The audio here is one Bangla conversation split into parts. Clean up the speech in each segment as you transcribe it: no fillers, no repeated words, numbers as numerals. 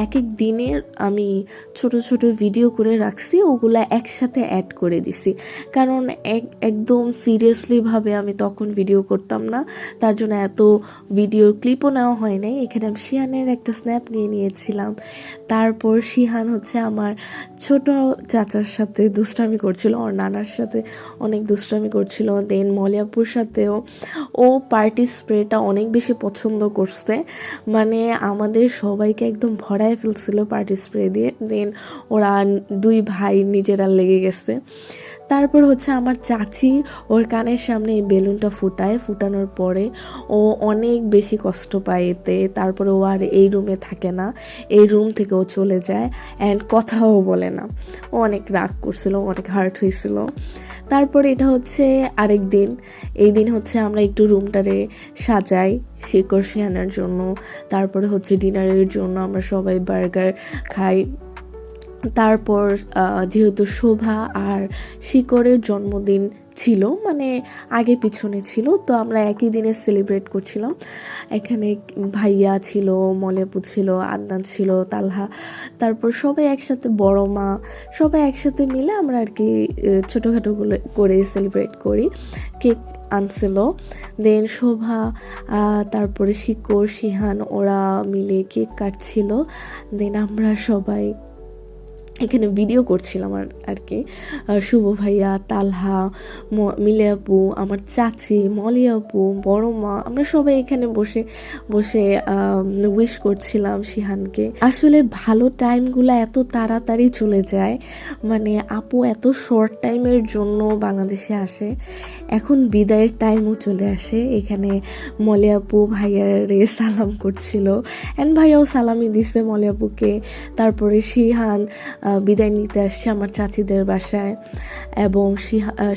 এক এক দিনের আমি ছোট ছোট ভিডিও করে রাখছি, ওগুলা একসাথে অ্যাড করে দিছি। কারণ একদম সিরিয়াসলিভাবে আমি তখন ভিডিও করতাম না, তার জন্য এত ভিডিওর ক্লিপও নেওয়া হয় নাই। এখানে আমি শিহানের একটা স্ন্যাপ নিয়েছিলাম। তারপর শিহান হচ্ছে আমার ছোট চাচার সাথে দুষ্টামি করছিল, ওর নানার সাথে অনেক দুষ্টামি করছিল। দেন মলিয়াপুর সাথেও ও পার্টি স্প্রেটা অনেক বেশি পছন্দ করছে, মানে আমাদের সবাইকে একদম ভরায় ফেলছিল পার্টি স্প্রে দিয়ে। দেন ওরা দুই ভাই নিজেরা লেগে গেছে। তারপর হচ্ছে আমার চাচি ওর কানের সামনে এই বেলুনটা ফুটানোর পরে ও অনেক বেশি কষ্ট পায় এতে। তারপরে ও আর এই রুমে থাকে না, এই রুম থেকে ও চলে যায় অ্যান্ড কথাও বলে না। ও অনেক রাগ করছিল, অনেক হার্ট হয়েছিল। তারপরে এটা হচ্ছে আরেক দিন। এই দিন হচ্ছে আমরা একটু রুমটারে সাজাই শিকড় শিয়ানোর জন্য। তারপরে হচ্ছে ডিনারের জন্য আমরা সবাই বার্গার খাই। তারপর যেহেতু শোভা আর শিকড়ের জন্মদিন ছিল, মানে আগে পিছনে ছিল, তো আমরা একই দিনে সেলিব্রেট করছিলাম। এখানে ভাইয়া ছিল, মলেপু ছিল, আদনান ছিল, তালহা, তারপর সবাই একসাথে, বড় মা, সবাই একসাথে মিলে আমরা আর কি ছোটোখাটো করে সেলিব্রেট করি। কেক আনছিল, দেন শোভা, তারপরে শিকড়, শিহান ওরা মিলে কেক কাটছিল। দেন আমরা সবাই এখানে ভিডিও করছিলাম আর কি। শুভ ভাইয়া, তালহা, মিলে আপু, আমার চাচি, মলি আপু, বড় মা, আমরা সবাই এখানে বসে বসে উইশ করছিলাম শিহানকে। আসলে ভালো টাইমগুলো এত তাড়াতাড়ি চলে যায়, মানে আপু এত শর্ট টাইমের জন্য বাংলাদেশে আসে, এখন বিদায়ের টাইমও চলে আসে। এখানে মলি আপু ভাইয়ারে সালাম করছিল অ্যান্ড ভাইয়াও সালামি দিছে মলি আপুকে। তারপরে শিহান বিদায় নিতে আসছে আমার চাচিদের বাসায়, এবং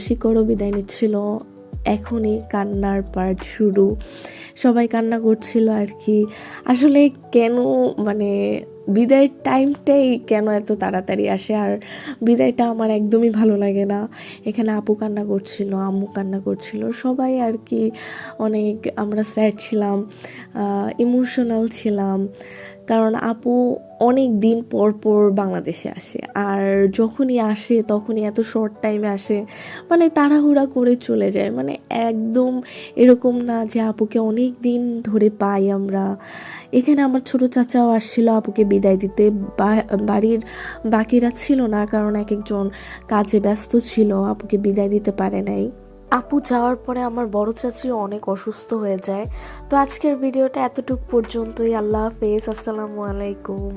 শিকড়ও বিদায় নিচ্ছিল। এখনই কান্নার পার্ট শুরু, সবাই কান্না করছিল আর কি। আসলে কেন, মানে বিদায়ের টাইমটাই কেন এত তাড়াতাড়ি আসে, আর বিদায়টা আমার একদমই ভালো লাগে না। এখানে আপু কান্না করছিল, আম্মু কান্না করছিল, সবাই আর কি অনেক আমরা স্যাড ছিলাম, ইমোশনাল ছিলাম। কারণ আপু অনেক দিন পর পর বাংলাদেশে আসে, আর যখনই আসে তখনই এত শর্ট টাইমে আসে, মানে তাড়াহুড়া করে চলে যায়। মানে একদম এরকম না যে আপুকে অনেক দিন ধরে পাই আমরা। এখানে আমার ছোট চাচাও আসছিল আপুকে বিদায় দিতে, বাড়ির বাকিরা ছিল না, কারণ এক একজন কাজে ব্যস্ত ছিল, আপুকে বিদায় দিতে পারে নাই। আপু যাওয়ার পরে আমার বড় চাচিও অনেক অসুস্থ হয়ে যায়। তো আজকের ভিডিওটা এতটুকু পর্যন্তই। আল্লাহ হাফেজ, আসসালামু আলাইকুম।